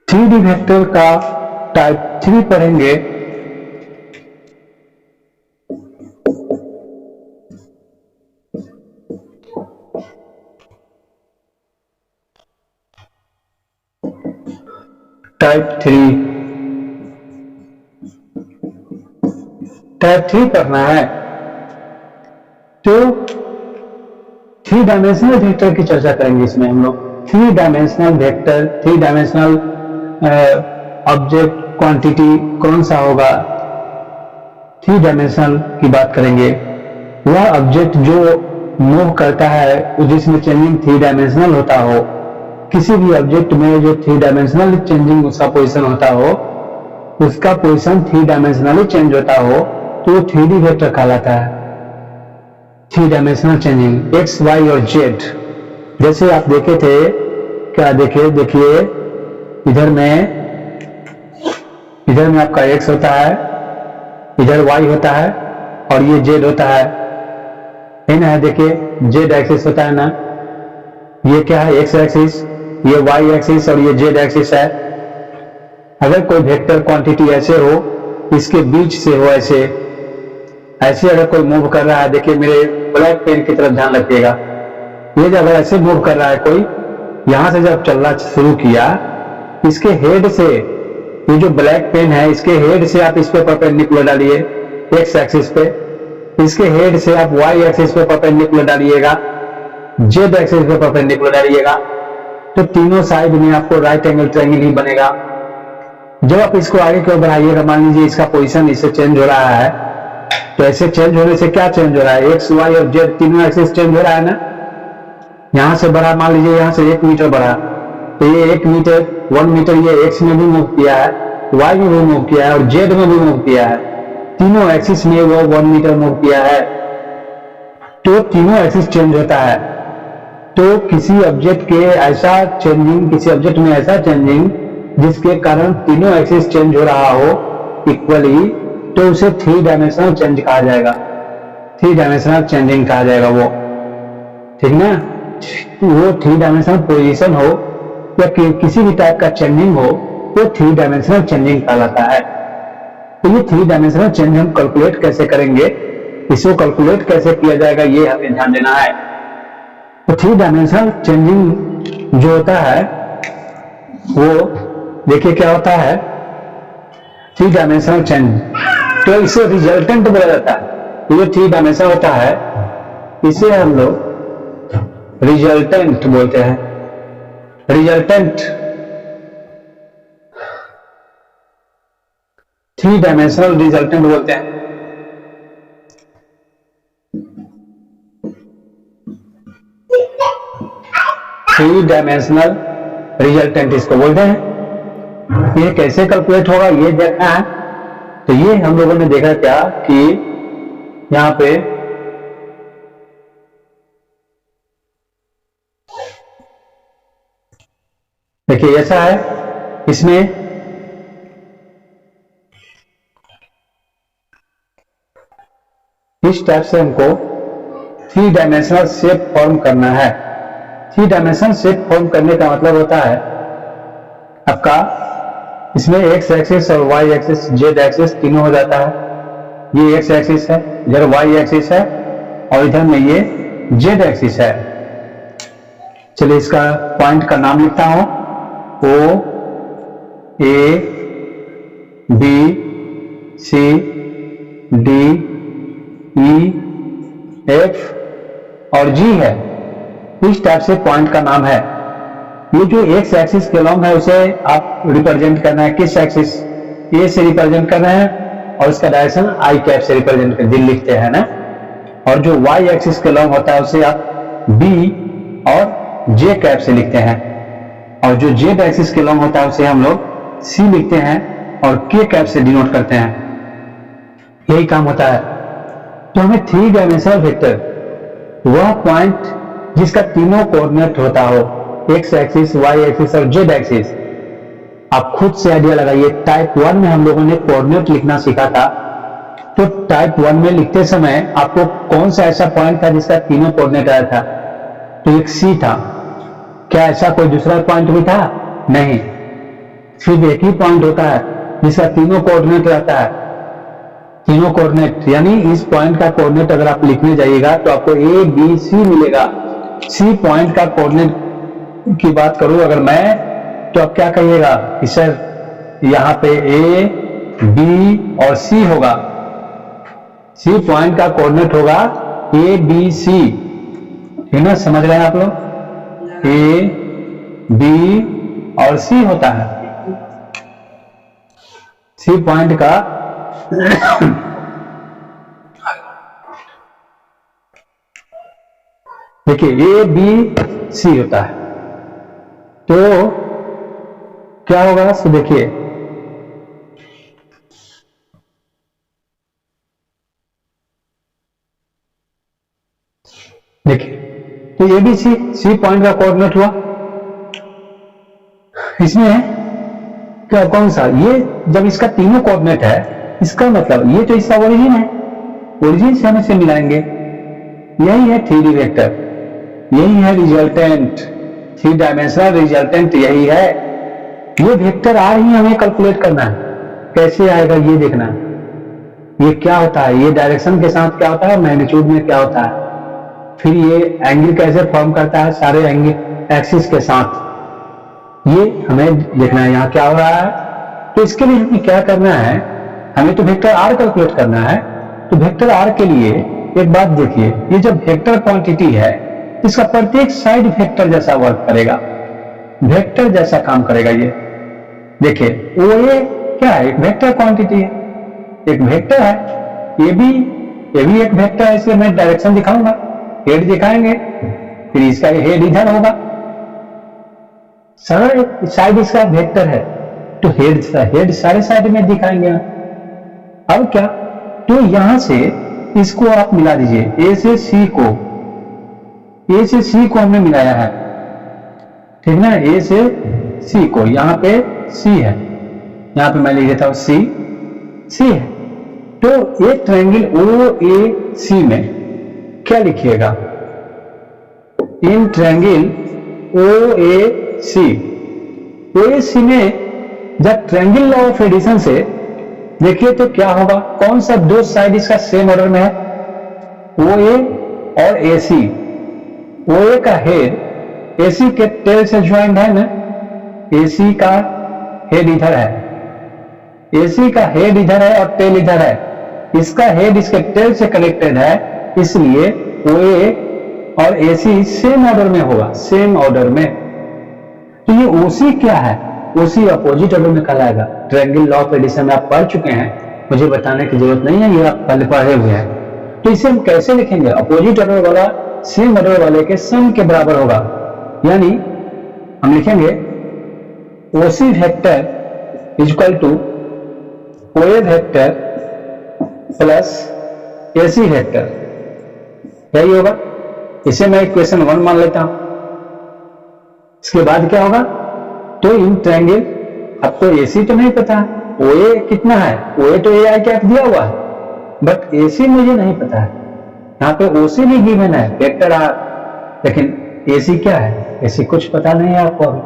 3D vector का type 3 पढ़ेंगे। Type 3 पढ़ना है। तो 3 डायमेंशनल वेक्टर की चर्चा करेंगे इसमें हम लोग। 3 dimensional vector, 3 dimensional object quantity कौन सा होगा? 3 डायमेंशनल की बात करेंगे। वह ऑब्जेक्ट जो मूव करता है जिसमें चेंजिंग 3 डायमेंशनल होता हो। किसी भी ऑब्जेक्ट में जो 3 डायमेंशनल चेंजिंग उसका पोजीशन होता हो, उसका पोजीशन 3 डायमेंशनली चेंज होता हो तो वो 3D वेक्टर कहलाता है। 3 डायमेंशनल चेंजिंग एक्स, वाई और जेड। जैसे आप देखे थे, क्या देखे? देखिए इधर में आपका एक्स होता है, इधर वाई होता है और ये जेड होता है ना। देखिए जेड एक्सिस होता है ना। ये क्या है? एक्स एक्सिस, ये वाई एक्सिस और ये जेड एक्सिस है। अगर कोई वेक्टर क्वांटिटी ऐसे हो, इसके बीच से हो ऐसे अगर कोई मूव कर रहा है, देखिए मेरे ब्लैक पेन की तरफ ध्यान रखिएगा। ये जब ऐसे मूव कर रहा है कोई, यहां से जब चलना शुरू किया, इसके हेड से, ये जो ब्लैक पेन है इसके हेड से आप इस पे परपेंडिकुलर डालिए एक्स एक्सिस पे, इसके हेड से आप वाई एक्सिस पे परपेंडिकुलर डालिएगा, जेड एक्सिस पे परपेंडिकुलर डालिएगा, तो तीनों साइड में आपको राइट एंगल ट्रायंगल ही बनेगा। जब आप इसको आगे की ओर बढ़ाइएगा, मान लीजिए इसका पोजीशन इससे चेंज हो रहा है, तो ऐसे चेंज होने से क्या चेंज हो रहा है? एक्स, वाई और जेड तीनों एक्सिस चेंज हो रहा है ना। यहां से बढ़ा, मान लीजिए यहां से 1 मीटर बढ़ा, तो ये 1 मीटर ये एक्स में भी मूव किया है, वाई में भी मूव किया है और जेड में भी मूव किया है। तीनों एक्सिस में वो 1 मीटर मूव किया है, तो तीनों एक्सिस चेंज होता है। तो किसी ऑब्जेक्ट के ऐसा चेंजिंग, किसी ऑब्जेक्ट में ऐसा चेंजिंग जिसके कारण तीनों एक्सिस चेंज हो रहा हो इक्वली, तो उसे 3 डायमेंशनल चेंज कहा जाएगा। 3 डायमेंशनल चेंजिंग कहा जाएगा वो, ठीक ना। वो 3 डायमेंशनल पोजीशन हो या किसी भी टाइप का चेंजिंग हो, तो 3 डायमेंशनल चेंजिंग कहलाता है। तो ये 3 डायमेंशनल चेंज हम कैलकुलेट कैसे करेंगे, इसको कैलकुलेट कैसे किया जाएगा, ये हमें ध्यान देना है। तो 3 डायमेंशनल चेंजिंग जो होता है वो देखिए क्या होता है। 3 डायमेंशनल चेंज, तो इसे रिजल्टेंट बोला जाता है। तो जो 3 डायमेंशनल होता है इसे हम लोग रिजल्टेंट बोलते हैं। रिजल्टेंट 3 डायमेंशनल रिजल्टेंट बोलते हैं। थ्री डायमेंशनल रिजल्टेंट इसको बोलते हैं। ये कैसे कैलकुलेट होगा ये देखना है। तो ये हम लोगों ने देखा क्या कि यहां पे देखिए ऐसा है, इसमें इस टाइप से हमको 3 डायमेंशनल शेप फॉर्म करना है। 3 डायमेंशनल शेप फॉर्म करने का मतलब होता है आपका इसमें एक्स एक्सिस और वाई एक्सिस, जेड एक्सिस तीनों हो जाता है। ये एक्स एक्सिस है, इधर वाई एक्सिस है और इधर में ये जेड एक्सिस है। चलिए इसका पॉइंट का नाम लिखता हूं। ओ, ए, बी, सी, डी, ई, एफ और जी है। इस टाइप से पॉइंट का नाम है। ये जो एक्स एक्सिस के लॉन्ग है उसे आप रिप्रेजेंट करना है किस एक्सिस? ए से रिप्रेजेंट करना है और इसका डायरेक्शन आई कैप से रिप्रेजेंट कर दिल लिखते हैं ना। और जो वाई एक्सिस के लॉन्ग होता है उसे आप बी और जे कैप से लिखते हैं। और जो जेड एक्सिस के लॉन्ग होता है उसे हम लोग सी लिखते हैं और के कैप से डिनोट करते हैं। यही काम होता है। तो हमें 3 डायमेंशनल वेक्टर वह पॉइंट जिसका तीनों कोऑर्डिनेट होता हो, एक्स एक्सिस, वाई एक्सिस और जेड एक्सिस। आप खुद से आइडिया लगाइए। टाइप 1 में हम लोगों ने कोऑर्डिनेट लिखना सीखा था। तो टाइप 1 में लिखते समय आपको कौन सा ऐसा पॉइंट था जिसका तीनों कोऑर्डिनेट आया था? तो एक सी था। क्या ऐसा कोई दूसरा पॉइंट भी था? नहीं। सिर्फ एक ही पॉइंट होता है जिसका तीनों कोऑर्डिनेट रहता है, तीनों कोऑर्डिनेट, यानी इस पॉइंट का कोऑर्डिनेट अगर आप लिखने जाइएगा तो आपको ए बी सी मिलेगा। सी पॉइंट का कोऑर्डिनेट की बात करूं अगर मैं, तो आप क्या कहिएगा कि सर यहाँ पे ए बी और सी होगा। सी पॉइंट का कोऑर्डिनेट होगा ए बी सी, ठीक ना, समझ रहे हैं आप लोग? ए बी और सी होता है सी पॉइंट का देखिए ए बी सी होता है, तो क्या होगा? सो देखिए तो A B C, C point का कोऑर्डिनेट हुआ। इसमें क्या, कौन सा? ये जब इसका तीनों कोऑर्डिनेट है, इसका मतलब ये तो इसका ओरिजिन है, ओरिजिन से हम इसे मिलाएंगे। यही है 3D वेक्टर, यही है रिजल्टेंट, 3 डायमेंशनल रिजल्टेंट यही है। ये वेक्टर आर ही हमें कैलकुलेट करना है, कैसे आएगा ये देखना है। ये क्या होता है, ये डायरेक्शन के साथ क्या होता है, मैग्नीट्यूड में क्या होता है, फिर ये एंगल कैसे फॉर्म करता है सारे एंगल एक्सिस के साथ, ये हमें देखना है। यहाँ क्या हो रहा है, तो इसके लिए हमें क्या करना है, हमें तो वेक्टर आर कैलकुलेट करना है। तो वेक्टर आर के लिए एक बात देखिए, ये जब वेक्टर क्वांटिटी है, इसका प्रत्येक साइड वेक्टर जैसा वर्क करेगा, वेक्टर जैसा काम करेगा। ये देखिए ओ ए क्या है, एक वेक्टर क्वांटिटी है, एक वेक्टर है। ये भी एक वेक्टर है, इसलिए मैं डायरेक्शन दिखाऊंगा, हेड दिखाएंगे, फिर इसका हेड इधर होगा, सारा साइड इसका वेक्टर है, तो हेड सारे साइड में दिखाएंगे। अब क्या, तो यहां से इसको आप मिला दीजिए, ए से सी को, ए से सी को हमने मिलाया है, ठीक ना, ए से सी को, यहां पे सी है, यहां पे मैं लिख देता हूं सी है। तो एक ट्रायंगल ओ ए सी में क्या लिखिएगा, इन ट्रायंगल ओ ए सी में जब ट्रायंगल लॉ ऑफ एडिशन से देखिए तो क्या होगा, कौन सा दो साइड इसका सेम ऑर्डर में है, ओ ए और ए सी। ओ ए का हेड ए सी के टेल से ज्वाइंट है ना, ए सी का हेड इधर है, ए सी का हेड इधर है और टेल इधर है, इसका हेड इसके टेल से कनेक्टेड है, इसलिए ओ ए और ए सी सेम ऑर्डर में होगा, सेम ऑर्डर में। तो ये ओसी क्या है, ओसी अपोजिट ऑर्डर में कहलाएगा। ट्रायंगल लॉ ऑफ एडिशन में आप पढ़ चुके हैं, मुझे बताने की जरूरत नहीं है, ये आप पहले पढ़े हुए हैं। तो इसे हम कैसे लिखेंगे, अपोजिट ऑर्डर वाला सेम ऑर्डर वाले के सम के बराबर होगा, यानी हम लिखेंगे ओसी वेक्टर इज इक्वल टू ओए वेक्टर प्लस एसी वेक्टर, यही होगा। इसे मैं इक्वेशन 1 मान लेता हूं। इसके बाद क्या होगा, तो इन ट्रायंगल, आपको एसी तो नहीं पता, ओए कितना है, ओए तो ए आई कैप दिया हुआ है, बट एसी मुझे नहीं पता है। यहाँ पे ओसी भी गिवन है वेक्टर आर, लेकिन एसी क्या है, एसी कुछ पता नहीं है आपको अभी।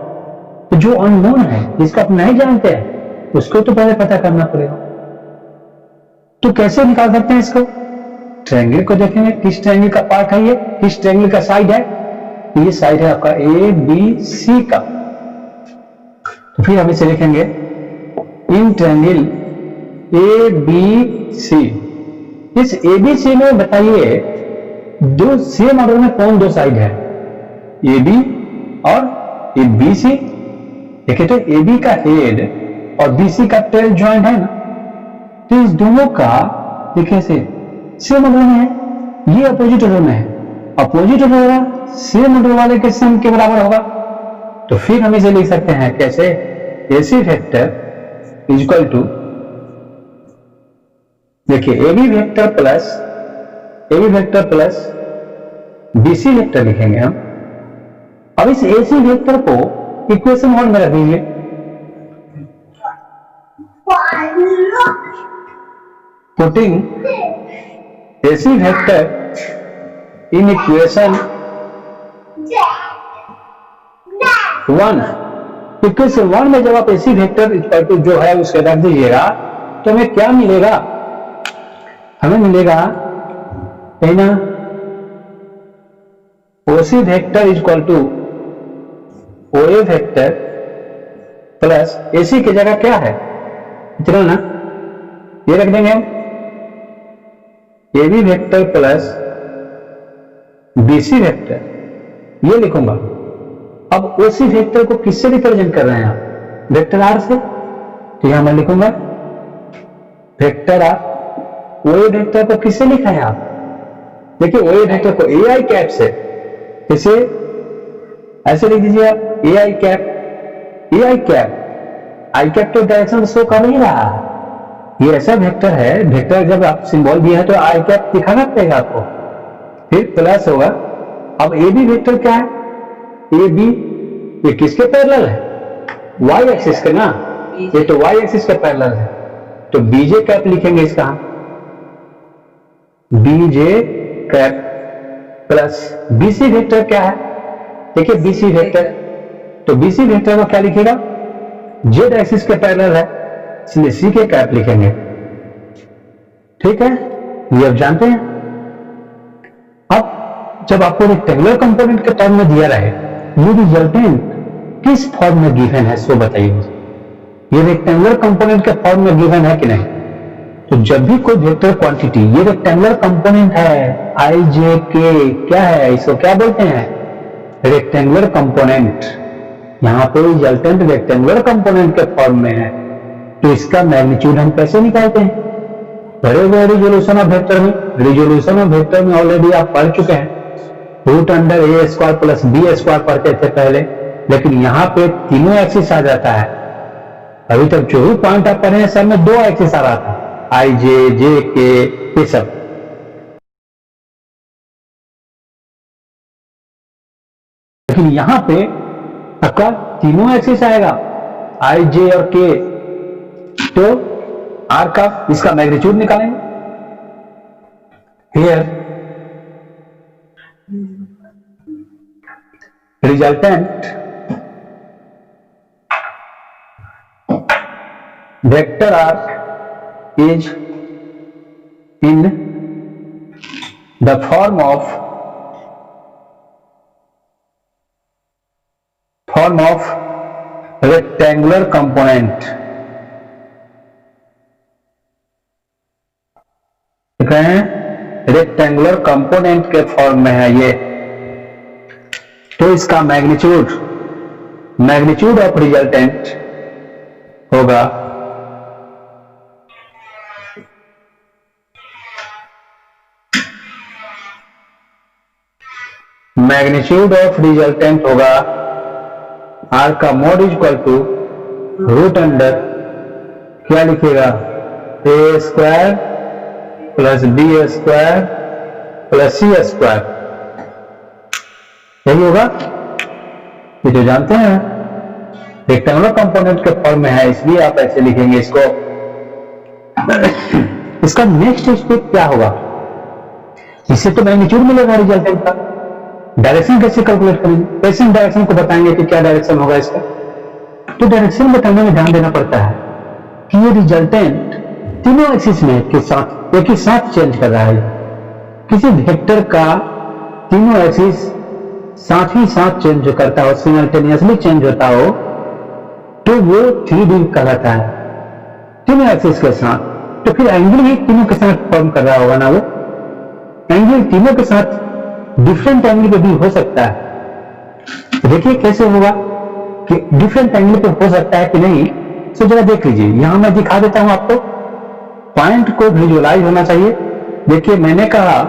तो जो अननोन है, जिसको आप नहीं जानते हैं, उसको तो पहले पता करना पड़ेगा। तो कैसे निकाल सकते हैं इसको, ट्रायंगल को देखेंगे, किस ट्रायंगल का पार्ट है ये, किस ट्रायंगल का साइड है, ये साइड है आपका ए बी सी का। तो फिर हम इसे लिखेंगे इन ट्रायंगल ए बी सी। इस ए बी सी में बताइए दो सेम ऑर्डर में कौन दो साइड है, ए बी और ए बी सी। देखिए तो ए बी का हेड और बी सी का टेल ज्वाइंट है ना, तो इस दोनों का देखिए से सेम ऑर्डर में है, ये अपोजिट ऑर्डर में है, अपोजिट ऑर्डर वाला सेम ऑर्डर वाले के सम के बराबर होगा। तो फिर हम इसे लिख सकते हैं कैसे, AC vector is equal to, देखिए A B vector plus BC vector लिखेंगे हम। अब इस एसी वेक्टर को इक्वेशन 1 में रख दीजिए, putting AC vector in equation 1 equation 1 में जब आप AC वेक्टर इक्वल टू जो है उसके रख दीजिएगा तो हमें क्या मिलेगा, हमें मिलेगा है ना OC vector equal to OA vector plus AC की जगह क्या है इतना ना, ये रख देंगे हम AB vector plus BC vector, ये लिखूंगा। अब OC वेक्टर को किससे रिप्रेजेंट कर रहे हैं आप, वेक्टर R से, तो यहां मैं लिखूंगा वेक्टर R। OA वेक्टर को किससे लिखा है आप, देखिए OA वेक्टर को AI कैप से, इसे ऐसे लिख दीजिए आप AI कैप, AI कैप, आई कैप तो डायरेक्शन शो कर नहीं रहा, ये ऐसा वेक्टर है, वेक्टर जब आप सिंबल दिया है तो आई कैप दिखाना पड़ेगा आपको, फिर प्लस होगा। अब AB वेक्टर क्या है, AB ये किसके पैरेलल है, Y एक्सिस के ना, ये तो Y एक्सिस के पैरेलल है, तो BJ कैप लिखेंगे इसका, BJ cap plus BC vector क्या है, देखिए BC वेक्टर, तो BC वेक्टर को क्या लिखेगा, Z एक्सिस के पैरेलल है, इसलिए C के कैप लिखेंगे। ठीक है, ये आप जानते हैं। अब जब आपको रेक्टेंगुलर कंपोनेंट के टर्म में दिया रहे, ये रिजल्टेंट किस फॉर्म में गिवन है सो बताइए मुझे, ये रेक्टेंगुलर कंपोनेंट के फॉर्म में गिवन है कि नहीं, तो जब भी कोई वेक्टर क्वांटिटी, ये रेक्टेंगुलर कंपोनेंट है IJK, क्या है इसको क्या बोलते हैं, रेक्टेंगुलर कंपोनेंट, यहां पे रिजल्टेंट रेक्टेंगुलर कंपोनेंट के फॉर्म में है, तो इसका मैग्नीट्यूड हम कैसे निकालते हैं, भरे हुए रिजोल्यूशन ऑफ वेक्टर में, रिजोल्यूशन ऑफ वेक्टर में ऑलरेडी आप पढ़ चुके हैं, √A² प्लस B² पढ़ते थे पहले, लेकिन यहां पे तीनों एक्सिस आ जाता है, अभी तक जो भी पॉइंट आप पढ़े हैं सब में 2 एक्सिस आ रहा था, IJ, JK, ये सब, लेकिन यहां पे आपका तीनों एक्सिस आएगा IJ और K, तो R का इसका मैग्नीट्यूड निकालेंगे, here resultant vector R is in the form of rectangular component, देख रहे हैं रेक्टेंगुलर कंपोनेंट के फॉर्म में है ये, तो इसका मैग्नीट्यूड ऑफ रिजल्टेंट होगा R का मोड इक्वल टू √, क्या लिखेगा A² plus B² plus C², यही होगा, ये जो जानते हैं रेक्टेंगुलर कंपोनेंट के फॉर्म में है, इसलिए आप ऐसे लिखेंगे इसको। इसका नेक्स्ट स्टेप क्या होगा, इससे तो मैग्नीट्यूड मिलेगा रिजल्टेंट का, डायरेक्शन कैसे कैलकुलेट करेंगे, कैसे डायरेक्शन को बताएंगे कि क्या डायरेक्शन होगा इसका, तो डायरेक्शन बताने में ध्यान देना पड़ता है कि ये रिजल्टेंट तीनों एक्सिस में एक ही साथ चेंज कर रहा है, किसी वेक्टर का तीनों एक्सिस साथ ही साथ चेंज जो करता हो, सिमल्टेनियसली चेंज होता हो, तो वो 3D कहलाता है, तीनों एक्सिस के साथ, तो फिर एंगल भी तीनों के साथ फॉर्म कर रहा होगा ना, वो एंगल तीनों के साथ डिफरेंट एंगल पे भी हो सकता है। देखिए कैसे होगा कि डिफरेंट एंगल पे हो सकता है कि नहीं, तो जरा देख लीजिए, यहां मैं दिखा देता हूं आपको, पॉइंट को विजुअलाइज होना चाहिए। देखिए मैंने कहा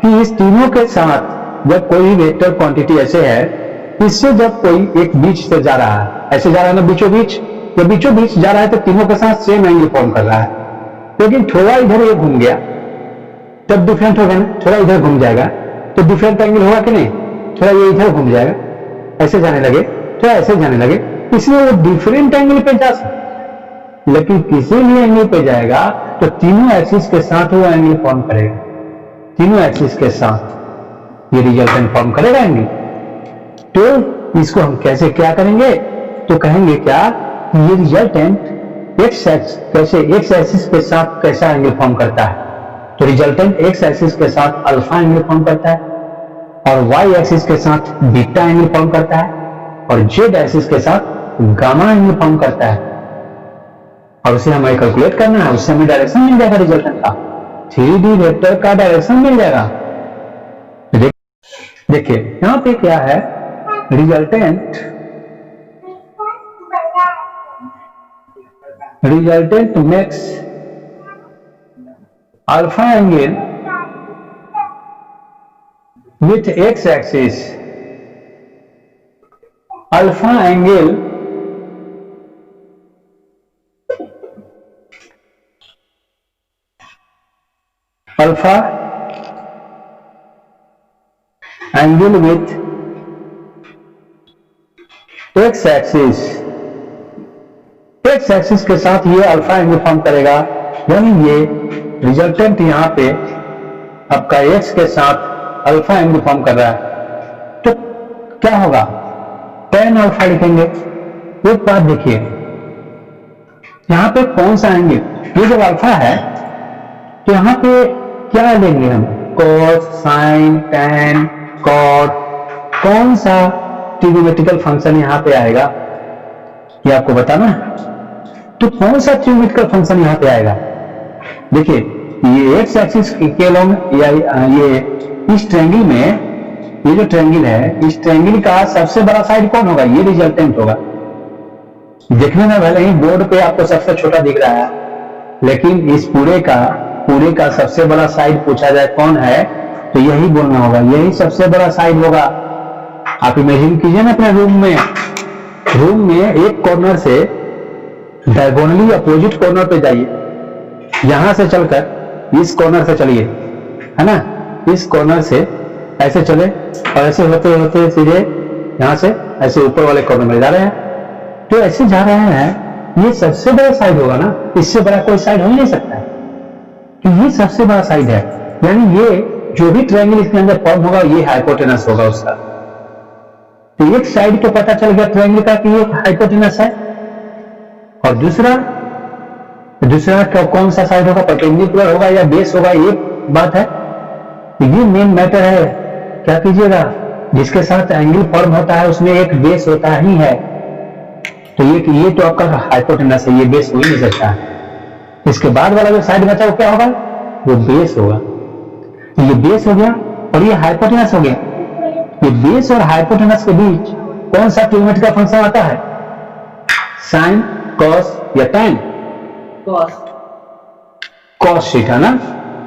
कि इस तीनों के साथ जब कोई वेक्टर क्वांटिटी ऐसे है, इससे जब कोई एक बीच से जा रहा है, ऐसे जा रहा है ना बीचों बीच, जब बीचों बीच जा रहा है तो तीनों के साथ सेम एंगल फॉर्म कर रहा है, लेकिन थोड़ा इधर ये घूम गया तब डिफरेंट होगा ना, थोड़ा इधर घूम जाएगा तो डिफरेंट एंगल होगा कि नहीं, थोड़ा ये इधर घूम जाएगा, ऐसे जाने लगे, थोड़ा ऐसे जाने लगे, इसलिए वो डिफरेंट एंगल पे जा सकता, लेकिन किसी भी एंगल पे जाएगा तो तीनों एक्सिस के साथ वो एंगल फॉर्म करेगा, तीनों एक्सिस के साथ ये रिजल्टेंट फॉर्म करेगा एंगल। तो इसको हम कैसे क्या करेंगे, तो कहेंगे क्या कि ये रिजल्टेंट एक्स एक्सिस के साथ कैसा एंगल फॉर्म करता है। तो रिजल्टेंट एक्स एक्सिस के साथ अल्फा एंगल फॉर्म करता है, और वाई एक्सिस के साथ बीटा एंगल फॉर्म करता है, और जेड एक्सिस के साथ गामा एंगल फॉर्म करता है। और उसे हमें कैलकुलेट करना है, उससे हमें डायरेक्शन मिल जाएगा रिजल्टेंट का, 3D वेक्टर का डायरेक्शन मिल जाएगा। देखिए यहां पे क्या है, resultant makes alpha angle with x axis, alpha angle alpha angle with x axis, x axis के साथ ये अल्फा एंगल फॉर्म करेगा, यानी ये रिजल्टेंट यहाँ पे आपका एक्स के साथ अल्फा एंगल फॉर्म कर रहा है। तो क्या होगा, टेन अल्फा लिखेंगे। एक बात देखिए, यहाँ पे कौन सा एंगल, ये जब अल्फा है तो यहाँ पे क्या लेंगे हम, कॉस, साइन, टेन, कॉट, कौन सा ट्रिग्नोमेट्रिकल फंक्शन यहाँ पे आएगा ये आपको बताना है। तो कौन सा ट्रिग्नोमेट्रिकल फंक्शन यहाँ पे आएगा, देखिए ये एक्स एक्सिस के लॉन्ग या ये इस ट्रायंगल में, ये जो ट्रायंगल है इस ट्रायंगल का सबसे बड़ा साइड कौन होगा, ये रिजल्टेंट होगा। देखने में भले ही बोर्ड पे आपको सबसे छोटा दिख रहा है, लेकिन इस पूरे का सबसे बड़ा साइड पूछा जाए कौन है तो यही बोलना होगा, यही सबसे बड़ा साइड होगा। आप इमेजिन कीजिए ना अपने रूम में एक कॉर्नर से डायगोनली अपोजिट कॉर्नर पे जाइए, यहां से चलकर इस कॉर्नर से चलिए, है ना, इस कॉर्नर से ऐसे चले और ऐसे होते होते सीधे यहां से ऐसे ऊपर वाले कॉर्नर में जा रहे हैं। तो ऐसे जा रहे हैं, ये सबसे बड़ा साइड होगा ना, इससे बड़ा कोई साइड हो ही नहीं सकता है, तो ये सबसे बड़ा साइड है। यानी ये जो भी ट्रायंगल इसके अंदर फॉर्म होगा ये हाइपोटेनस होगा उसका। तो एक साइड तो पता चल गया ट्रायंगल का कि ये हाइपोटेनस है, और दूसरा कौन सा साइड होगा, परपेंडिकुलर होगा या बेस होगा, ये बात है। तो ये मेन मैटर है, क्या कीजिएगा, जिसके साथ एंगल फॉर्म होता है उसमें एक बेस होता ही है। तो ये तो आपका हाइपोटेनस है, ये बेस हो ही नहीं सकता। इसके बाद वाला जो साइड बचा वो क्या होगा, वो बेस होगा। तो ये बेस हो गया और ये हाइपोटेनस हो गया। ये बेस और हाइपोटेनस के बीच कौन सा ट्रिग्नोमेट्रिक का फंक्शन आता है, साइन, कॉस या टैन, कॉस थीटा ना,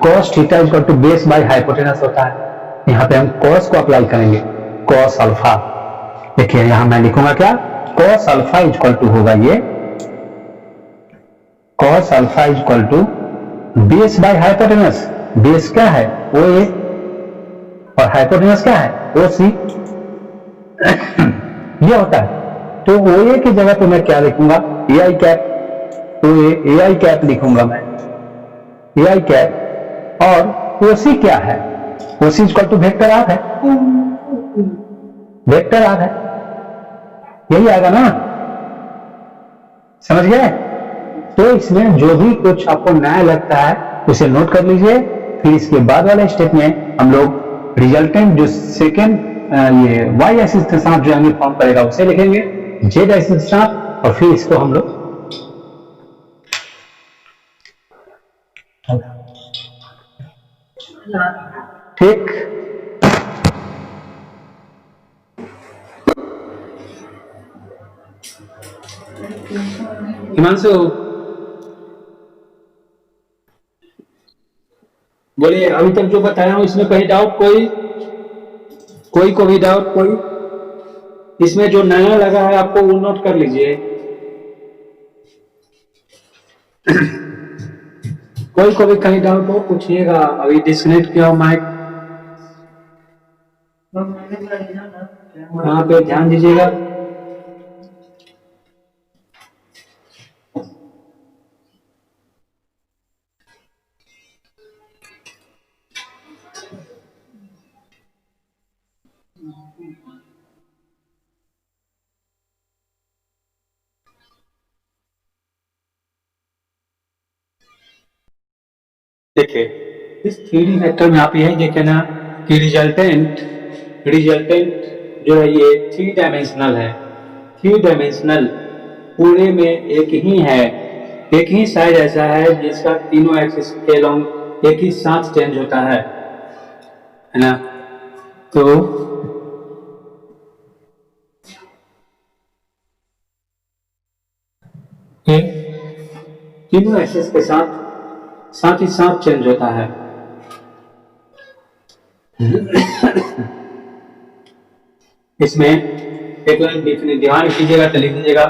cos theta is equal to base by hypotenuse होता है। यहां पे हम कॉस को अप्लाई करेंगे, कॉस अल्फा। देखिए यहां मैं लिखूंगा क्या, cos alpha is equal to होगा ये, cos alpha is equal to base by hypotenuse. Base क्या है, ओ ए, और हाइपोटेनस क्या है, ओ सी। ये होता है। तो ओ ए की जगह पे मैं क्या लिखूंगा, ए आई कैप, तो ए आई कैप लिखूंगा मैं, ए आई कैप। और ओसी क्या है, ओसी इक्वल टू वेक्टर आर है, वेक्टर आर है, यही आएगा ना, समझ गए। तो इसमें जो भी कुछ आपको नया लगता है उसे नोट कर लीजिए। फिर इसके बाद वाले स्टेप में हम लोग रिजल्टेंट जो सेकेंड ये वाई एक्सिस के साथ जो एंगल फॉर्म करेगा उसे लिखेंगे, जेड एक्सिस के साथ, और फिर इसको हम लोग ठीक। हिमांशु बोलिए, अभी तक जो बताया हूं इसमें कहीं डाउट, कोई को भी डाउट, कोई इसमें जो नया लगा है आपको वो नोट कर लीजिए। कोई को भी कहीं डाउट हो पूछिएगा। अभी डिस्कनेक्ट किया माइक, वहां पे ध्यान दीजिएगा। देखिए इस 3D वेक्टर में आप यही देखे ना कि रिजल्टेंट जो है ये 3 डायमेंशनल है। 3 डायमेंशनल पूरे में एक ही है, एक ही साइड ऐसा है जिसका तीनों एक्सिस के अलोंग एक ही साथ चेंज होता है ना। तो ये तीनों एक्सिस के साथ ही साथ चेंज होता है। इसमें एक लाइन ध्यान कीजिएगा तो लिख दीजिएगा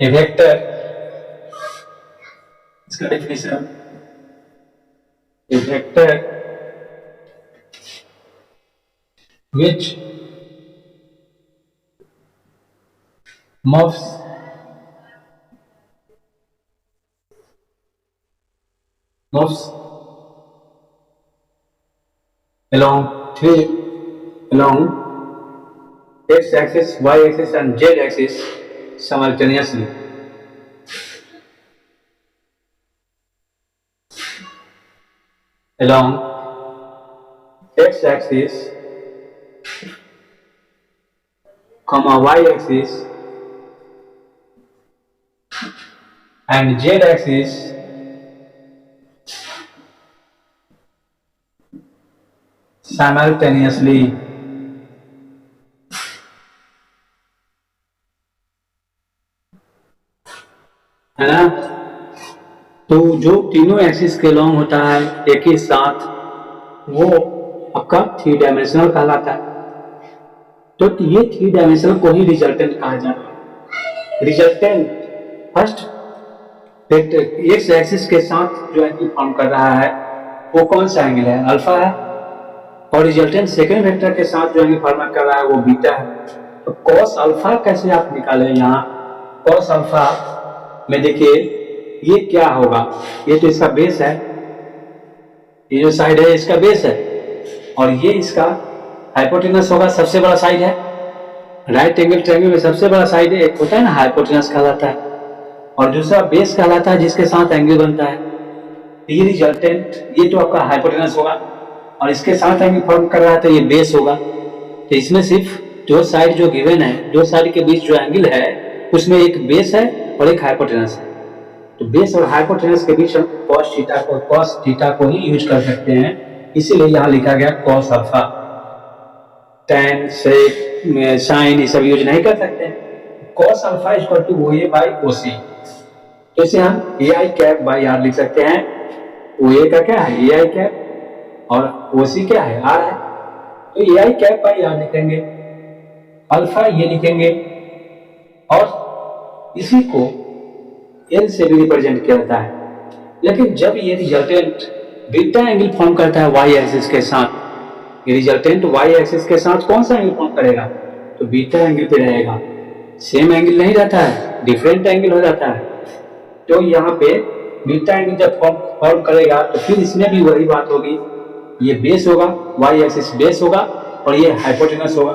ए वेक्टर, इसका definition A vector which moves along x axis, y axis and z axis simultaneously. Along x axis comma y axis and z axis simultaneously. है ना। तो जो तीनों एक्सिस के लॉन्ग होता है एक ही साथ, वो आपका 3 डायमेंशनल कहलाता है। तो ये 3 डायमेंशनल को ही रिजल्टेंट कहा जाता है। रिजल्टेंट फर्स्ट एक्स एक्सिस के साथ जो एंगल फॉर्म कर रहा है वो कौन सा एंगल है, अल्फा है। और रिजल्टेंट सेकेंड वेक्टर के साथ जो एंगल फॉर्म कर रहा है वो बीटा है। तो कॉस अल्फा कैसे आप निकालें, यहाँ कॉस अल्फा में देखिए ये क्या होगा, ये तो इसका बेस है, ये जो साइड है इसका बेस है, और ये इसका हाइपोटेनस होगा, सबसे बड़ा साइड है। राइट एंगल ट्रायंगल में सबसे बड़ा साइड है, एक होता है ना हाइपोटेनस कहलाता है, और दूसरा बेस कहलाता है जिसके साथ एंगल बनता है। ये रिजल्टेंट, ये तो आपका हाइपोटेनस होगा और इसके साथ एंगल फॉर्म कर रहा है तो ये बेस होगा। तो इसमें सिर्फ जो साइड जो गिवन है, दो साइड के बीच जो एंगल है उसमें एक बेस है और एक हाइपोटेनस है। तो बेस और हाइपोटेनस के बीच हम कॉस थीटा को ही यूज कर सकते हैं, इसीलिए यहाँ लिखा गया कॉस अल्फा। टैन से साइन ये सब यूज नहीं कर सकते। Cos alpha equal to O A by O C. तो इसे हम A I cap by R लिख सकते हैं। ओ ए का क्या है, ए आई कैप, और ओ सी क्या है, आर है। तो ए आई कैप बाई आर लिखेंगे, अल्फा ये लिखेंगे, और इसी को एल से भी रिप्रेजेंट किया जाता है। लेकिन जब ये रिजल्टेंट बीटा एंगल फॉर्म करता है वाई एक्सिस के साथ, ये रिजल्टेंट वाई एक्सिस के साथ कौन सा एंगल फॉर्म करेगा, तो बीटा एंगल पे रहेगा। सेम एंगल नहीं रहता है, डिफरेंट एंगल हो जाता है। तो यहाँ पे बीटा एंगल जब फॉर्म करेगा तो फिर इसमें भी वही बात होगी, ये बेस होगा, वाई एक्सिस बेस होगा और ये हाइपोटेनस होगा।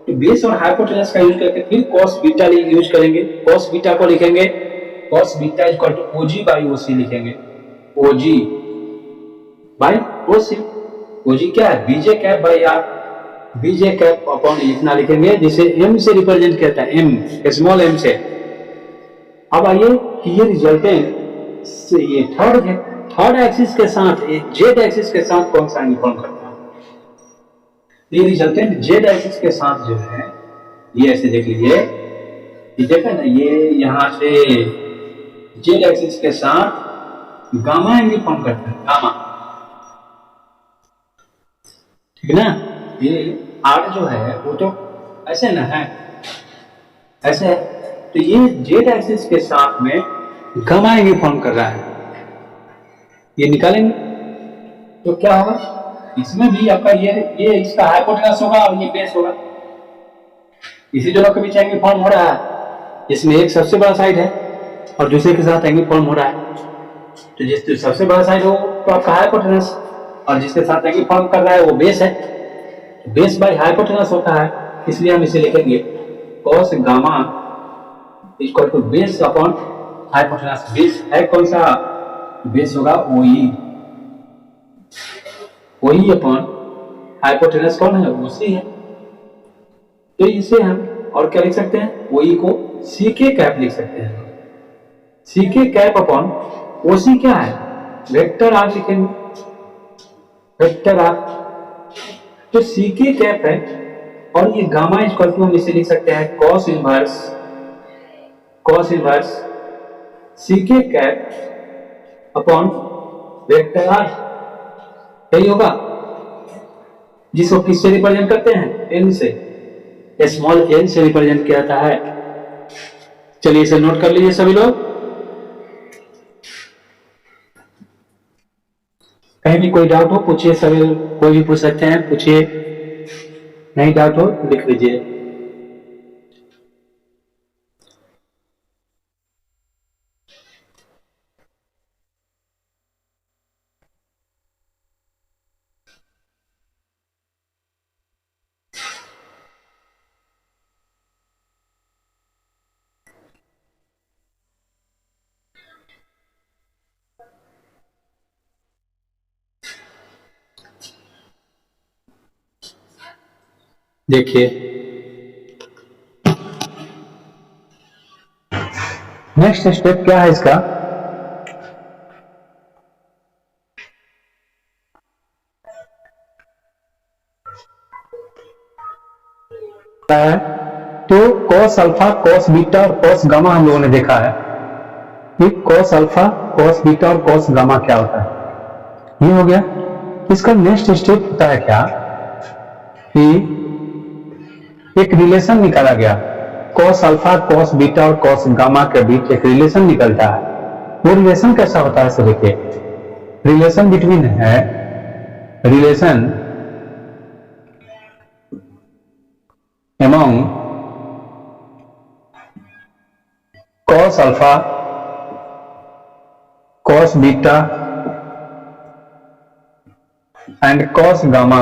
तो बेस और हाइपोटेनस का यूज करके फिर cos बीटा यूज करेंगे। cos बीटा को लिखेंगे cos beta equal to OG by OC लिखेंगे, ओजी बाई ओसी। ओजी क्या है, BJ cap by R, BJ cap upon इतना लिखेंगे जिसे एम से रिप्रेजेंट करता है, एम स्मॉल एम से। अब आइए कि ये रिजल्टेंट से ये थर्ड एक्सिस के साथ, जेड एक्सिस के साथ कौन सा एंगल फॉर्म करता है। ये रिजल्टेंट जेड एक्सिस के साथ जो है, ये ऐसे देख लीजिए, ये देखा ना, ये यहां से जेड एक्सिस के साथ गामा एंगल फॉर्म करता है, गामा, ठीक ना। ये आर जो है वो तो ऐसे ना है, ऐसे है। तो ये जेड एक्सिस के साथ में गामा एंगल फॉर्म कर रहा है, ये निकालेंगे तो क्या होगा, इसमें भी आपका ये इसका हाइपोटेनस होगा और ये बेस होगा। इसी दोनों के बीच एंगल फॉर्म हो रहा है, इसमें एक सबसे बड़ा साइड है और दूसरे के साथ एंगल फॉर्म हो रहा है। तो जिस सबसे बड़ा साइड हो तो आपका हाइपोटेनस, और जिसके साथ एंगल फॉर्म कर रहा है वो बेस है। बेस बाय हाइपोटेनस होता है, इसलिए हम इसे लिखेंगे cos gamma equal to base upon hypotenuse. Base है कौन सा, बेस होगा ओई, ओई अपॉन हाइपोटेनस कौन है, ओसी है। तो इसे हम और क्या लिख सकते हैं, ओई को सी के कैप लिख सकते हैं। सी के कैप अपॉन ओसी क्या है, वेक्टर आर लिखेंगे, वेक्टर आर। तो सी के कैप है और ये गामा इक्वल टू हम इसे लिख सकते हैं cos inverse, cos inverse C K cap upon vector are, यही होगा, जिसको किससे रिप्रेजेंट करते हैं, एन से, स्मॉल एन से रिप्रेजेंट किया जाता है। चलिए इसे नोट कर लीजिए सभी लोग। कहीं भी कोई डाउट हो पूछिए, सभी कोई भी पूछ सकते हैं, पूछिए, नहीं डाउट हो लिख लीजिए। देखिए नेक्स्ट स्टेप क्या है इसका, है तो cos अल्फा, cos बीटा और cos गामा हम लोगों ने देखा है कि cos अल्फा, cos बीटा और cos गामा क्या होता है, ये हो गया। इसका नेक्स्ट स्टेप होता है क्या कि एक रिलेशन निकाला गया, cos अल्फा, cos बीटा और cos गामा के बीच एक रिलेशन निकलता है। वो रिलेशन कैसा होता है, सो देखिए, रिलेशन बिटवीन है, relation among cos alpha, cos beta and cos gamma,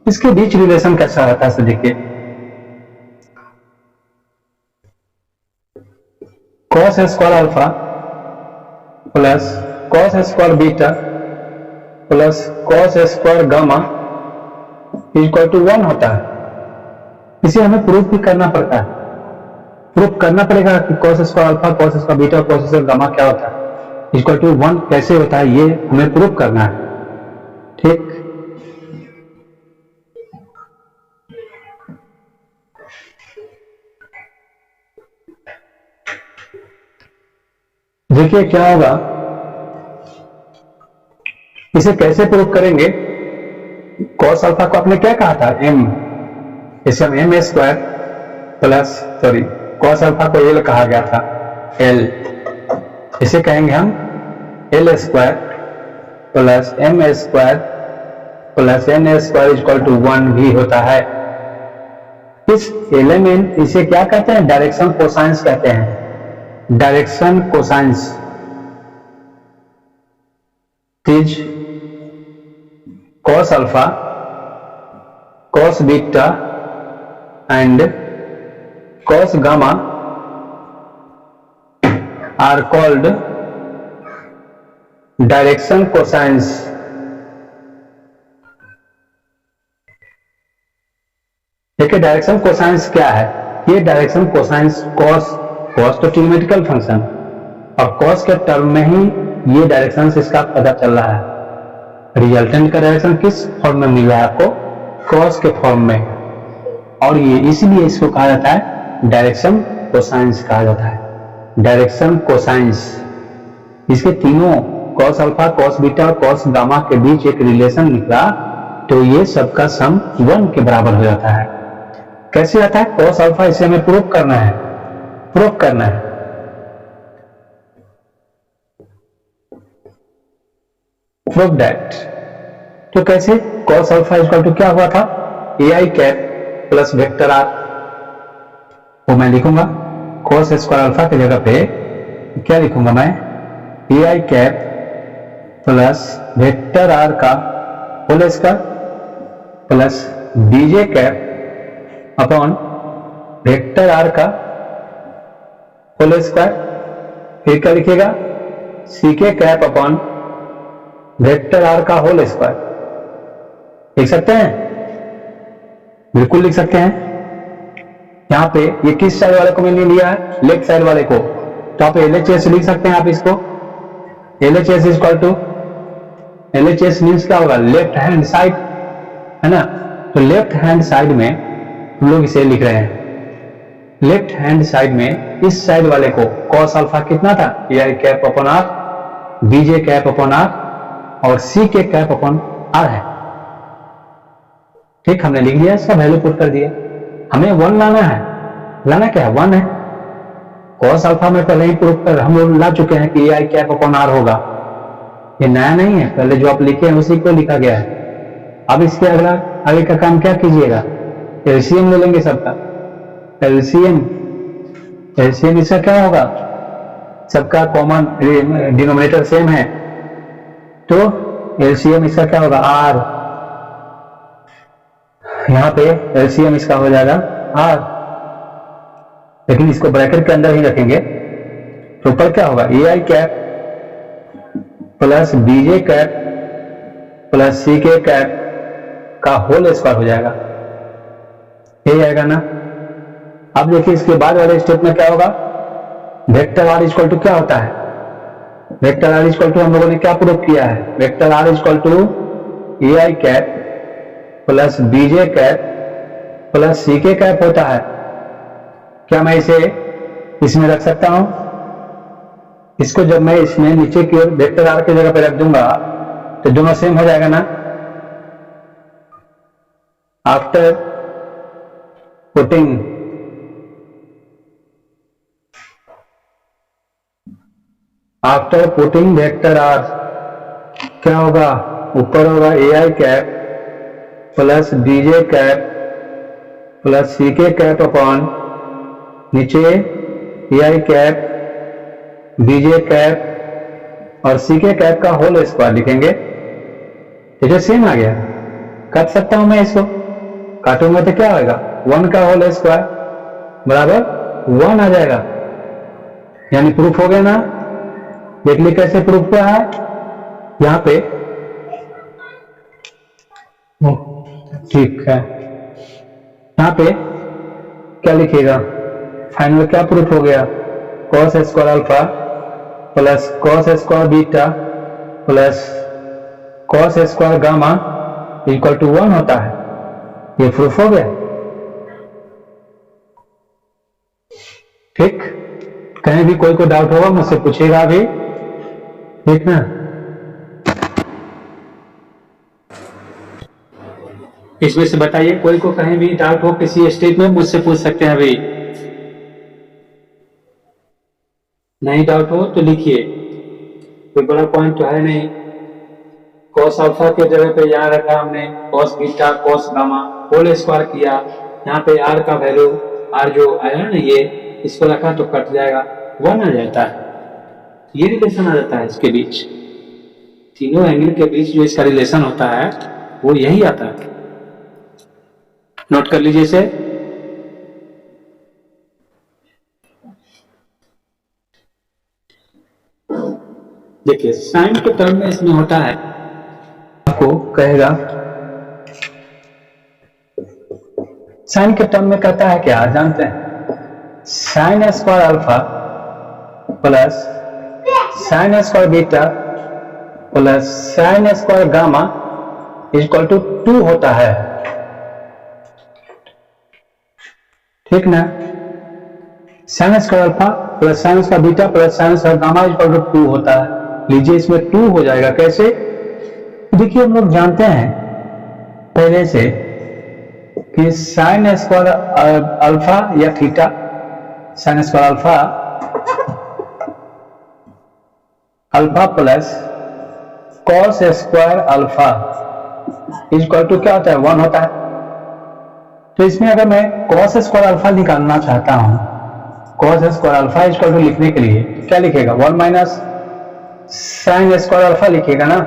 इसके बीच रिलेशन कैसा रहता है, देखिए cos square alpha plus cos square beta plus cos square gamma equal to 1 होता है। इसे हमें प्रूफ भी करना पड़ता है, प्रूफ करना पड़ेगा कि cos square alpha, cos square beta, cos square gamma क्या होता है, इक्वल टू 1 कैसे होता है, ये हमें प्रूफ करना है। ठीक, देखिए क्या होगा, इसे कैसे प्रूफ करेंगे। cos अल्फा को आपने क्या कहा था, m, इसे हम m square plus, sorry cos alpha को l कहा गया था, l, इसे कहेंगे हम l square plus m square plus n square equal to 1 भी होता है। इस एलिमेंट, इसे क्या कहते हैं, डायरेक्शन कोसाइंस कहते हैं, direction cosines is cos alpha, cos beta and cos gamma are called direction cosines। देखिए डायरेक्शन कोसाइंस क्या है, ये डायरेक्शन कोसाइंस cos तो ट्रिग्नोमेट्रिकल फंक्शन, और cos के टर्म में ही ये डायरेक्शन इसका पता चल रहा है। रिजल्टेंट का डायरेक्शन किस फॉर्म में मिल रहा है आपको, क्रॉस के फॉर्म में, और ये इसीलिए इसको कहा जाता है डायरेक्शन कोसाइंस कहा जाता है, डायरेक्शन कोसाइंस। इसके तीनों cos अल्फा, cos बीटा और cos गामा के बीच एक रिलेशन निकला, तो ये सबका सम 1 के बराबर हो जाता है। कैसे आता है, cos अल्फा, इसे हमें प्रूफ करना है, प्रूफ करना है। प्रूफ दैट, तो कैसे, cos अल्फा इक्वल टू क्या हुआ था, ai cap plus vector R, वो मैं लिखूंगा cos स्क्वायर अल्फा की जगह पे क्या लिखूंगा मैं, ai cap plus vector R का whole square plus dj cap upon vector R का होल स्क्वायर, फिर क्या लिखिएगा C K cap upon vector R का होल स्क्वायर। लिख सकते हैं, बिल्कुल लिख सकते हैं। यहाँ पे ये किस साइड वाले को मैंने लिया है, लेफ्ट साइड वाले को, तो आप LHS लिख सकते हैं आप इसको। LHS equal to, LHS means क्या होगा, लेफ्ट हैंड साइड, है ना। तो लेफ्ट हैंड साइड में हम लोग इसे लिख रहे हैं, लेफ्ट हैंड साइड में इस साइड वाले को cos अल्फा कितना था, AI cap upon R, BJ cap upon R और C k cap upon R है। ठीक, हमने लिख दिया, इसका वैल्यू पुट कर दिया। हमें 1 लाना है, लाना क्या है, 1 है। cos अल्फा में पहले ही प्रूफ कर हम लोग ला चुके हैं कि AI कैप अपॉन आर होगा, ये नया नहीं है, पहले जो आप लिखे हैं उसी को लिखा गया है। अब इसके अगला आगे का काम क्या कीजिएगा, एलसीएम ले लेंगे सबका। एलसीएम इसका क्या होगा, सबका कॉमन डिनोमिनेटर सेम है, तो एलसीएम इसका क्या होगा, आर। यहां पे एलसीएम इसका हो जाएगा आर, लेकिन इसको ब्रैकेट के अंदर ही रखेंगे। तो ऊपर क्या होगा, AI cap plus BJ cap plus C k cap का होल स्क्वायर हो जाएगा, यही आएगा ना। अब देखिए इसके बाद वाले स्टेप में क्या होगा, वेक्टर आर इक्वल टू क्या होता है, वेक्टर आर इक्वल टू हम लोगों ने क्या प्रूव किया है, vector R equal to AI cap plus BJ cap plus C k cap होता है। क्या मैं इसे इसमें रख सकता हूं, इसको जब मैं इसमें नीचे की ओर वेक्टर आर की जगह पे रख दूंगा तो दोनों सेम हो जाएगा ना। आफ्टर पुटिंग वेक्टर आर क्या होगा, ऊपर होगा AI cap plus BJ cap plus C k cap upon नीचे AI कैप BJ कैप और C के कैप का होल स्क्वायर लिखेंगे। ठीक है, सेम आ गया। काट सकता हूं मैं इसको, काटूंगा तो क्या होगा, 1 का होल स्क्वायर बराबर 1 आ जाएगा, यानी प्रूफ हो गया ना। देख ली कैसे प्रूफ हुआ है, यहां पे ठीक है। यहां पे क्या लिखिएगा, फाइनल क्या प्रूफ हो गया, cos square alpha plus cos square beta plus cos square gamma equal to 1 होता है, ये प्रूफ हो गया। ठीक, कहीं भी कोई को डाउट होगा मुझसे पूछेगा अभी, ठीक ना। इसमें से बताइए, कोई को कहीं भी डाउट हो किसी स्टेप में मुझसे पूछ सकते हैं, अभी नहीं डाउट हो तो लिखिए, कोई बड़ा पॉइंट तो है नहीं। cos अल्फा के जगह पे यहाँ रखा हमने cos beta cos gamma whole square किया, यहाँ पे r का वैल्यू r जो आया ना ये, इसको रखा तो कट जाएगा, 1 आ जाता है। ये रिलेशन आ जाता है इसके बीच, तीनों एंगल के बीच जो इसका रिलेशन होता है वो यही आता है। नोट कर लीजिए इसे। देखिए साइन के टर्म में इसमें होता है, आपको कहेगा साइन के टर्म में कहता है क्या जानते हैं, sine square alpha plus sine square beta plus sine square gamma equal to 2 होता है। ठीक ना, sine square alpha plus sine square beta plus sine square gamma equal to 2 होता है। लीजिए इसमें 2 हो जाएगा, कैसे, देखिए हम लोग जानते हैं पहले से कि साइन स्क्वायर अल्फा या theta, sine square alpha plus cos square alpha equal to क्या होता है, 1 होता है। तो इसमें अगर मैं कॉस स्क्वायर अल्फा निकालना चाहता हूं, cos square alpha equal to लिखने के लिए क्या लिखेगा, 1 माइनस साइन स्क्वायर अल्फा लिखिएगा ना।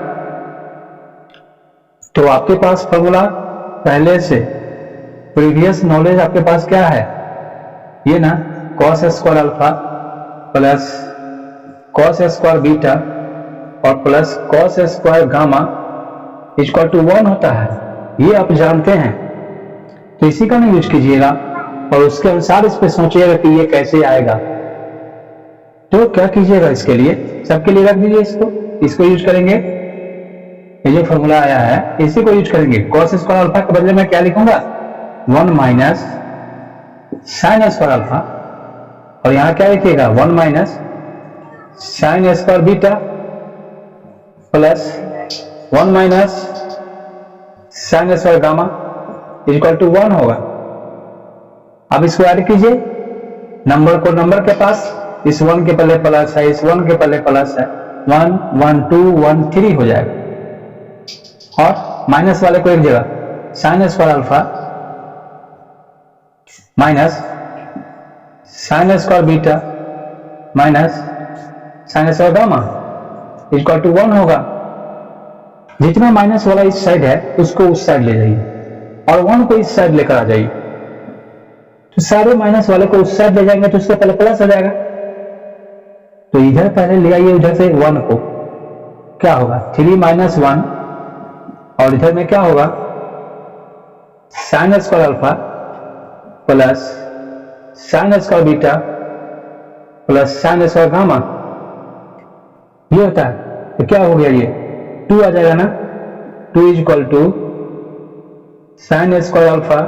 तो आपके पास फॉर्मूला पहले से प्रीवियस नॉलेज आपके पास क्या है, ये ना, cos square alpha plus cos square beta और plus cos square gamma equal to 1 होता है, ये आप जानते हैं, तो इसी का नहीं यूज कीजिएगा और उसके अनुसार इस पे सोचिएगा कि ये कैसे आएगा। तो क्या कीजिएगा, इसके लिए सबके लिए रख दीजिए, इसको यूज करेंगे। ये जो फॉर्मूला आया है इसी को यूज करेंगे। कॉस स्क्वायर अल्फा के बदले में क्या लिखूंगा, 1 माइनस साइन स्क्वायर अल्फा, और यहां क्या लिखिएगा 1 minus sine square beta plus 1 minus sine square gamma equal to 1 होगा। अब इसको ऐड कीजिए, नंबर को नंबर के पास, इस 1 के पहले प्लस है, इस 1 के पहले प्लस है, 1 1 2 1 3 हो जाएगा, और माइनस वाले को एक जगह sine square alpha minus sine square beta minus sine square gamma equal to 1 होगा। जितना माइनस वाला इस साइड है उसको उस साइड ले जाइए और 1 को इस साइड लेकर आ जाइए, तो सारे माइनस वाले को उस साइड ले जाएंगे तो उससे पहले प्लस हो जाएगा। तो इधर पहले ले आइए, उधर से 1 को, क्या होगा 3 माइनस 1, और इधर में क्या होगा sign square alpha plus sine square beta plus sine square gamma, ये होता है। तो क्या हो गया, ये 2 आ जाएगा ना, 2 is equal to sine square alpha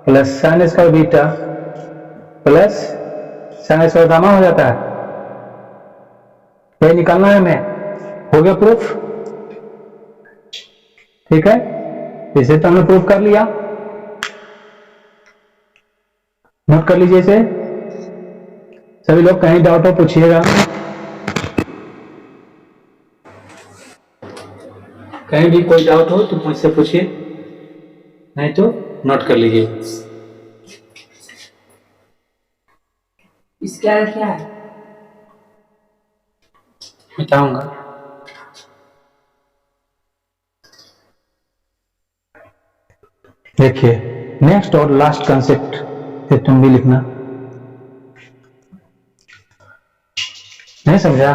plus sine square beta plus sine square gamma हो जाता है। ये निकालना है हमें, हो गया प्रूफ, ठीक है। इसे तो हमने प्रूफ कर लिया, नोट कर लीजिए इसे। सभी लोग कहीं डाउट हो पूछिएगा, कहीं भी कोई डाउट हो तो मुझसे पूछिए, नहीं तो नोट कर लीजिए। इसका क्या है बताऊंगा। देखिए नेक्स्ट और लास्ट कंसेप्ट से तुम भी लिखना, नहीं समझा?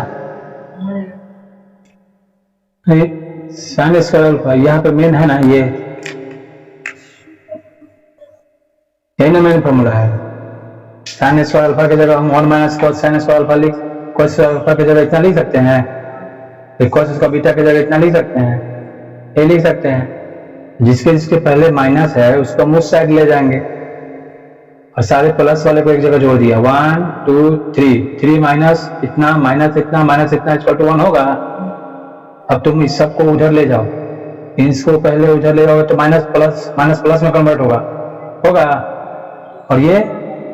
साइन स्क्वायर अल्फा यहाँ पे मेन है ना, ये यही ना मेन फॉर्मूला है। साइन स्क्वायर अल्फा की जगह हम 1 minus cos sine square alpha लिख, कॉस स्क्वायर अल्फा की जगह इतना लिख सकते हैं, कॉस स्क्वायर बीटा की जगह इतना लिख सकते हैं, ये लिख सकते हैं। जिसके जिसके पहले माइनस है उसको हम उस साइड ले जाएंगे और सारे प्लस वाले को एक जगह जोड़ दिया, 1 2 3, 3 माइनस इतना माइनस इतना माइनस इतना इक्वल टू 1 होगा। अब तुम इस सबको उधर ले जाओ, इसको पहले उधर ले जाओगे तो माइनस प्लस में कन्वर्ट होगा, और ये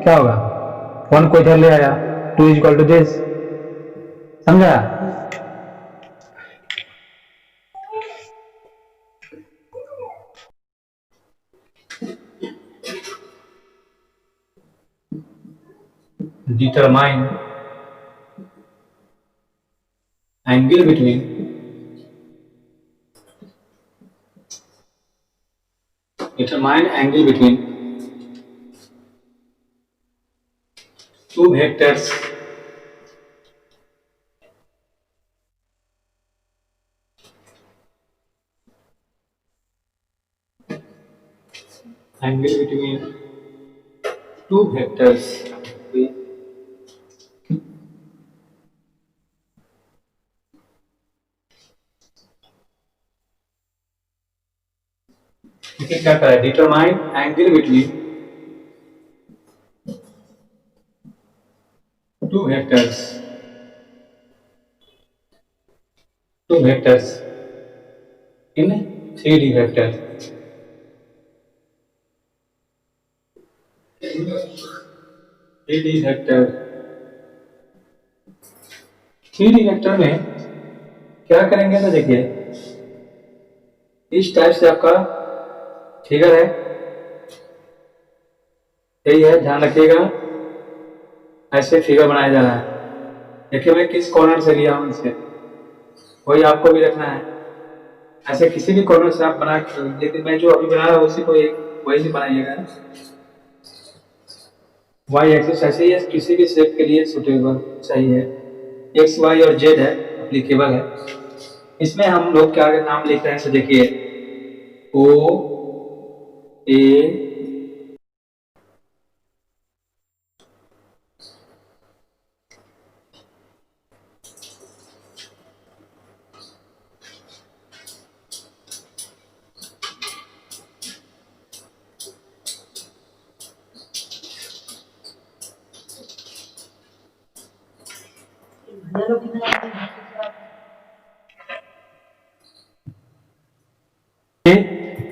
क्या होगा 1 को इधर ले आया, 2 इज इक्वल टू दिस, समझा? Determine angle between two vectors इसे क्या करें, determine angle between two vectors in 3D vector. 3D vector में क्या करेंगे तो देखिए, इस टाइप से आपका फिगर है, यही है, ध्यान रखिएगा। ऐसे फिगर बनाया जा रहा है, देखिए मैं किस कॉर्नर से लिया हूं, इसे वही आपको भी रखना है। ऐसे किसी भी कॉर्नर से आप बना, लेकिन मैं जो अभी बना रहा हूँ उसी को वही से बनाइएगा। वाई एक्सिस ऐसे ही है, किसी भी शेप के लिए सुटेबल चाहिए। एक्स वाई और जेड है, एप्लीकेबल है। इसमें हम लोग क्या नाम लिख रहे हैं, तो देखिए ओ ए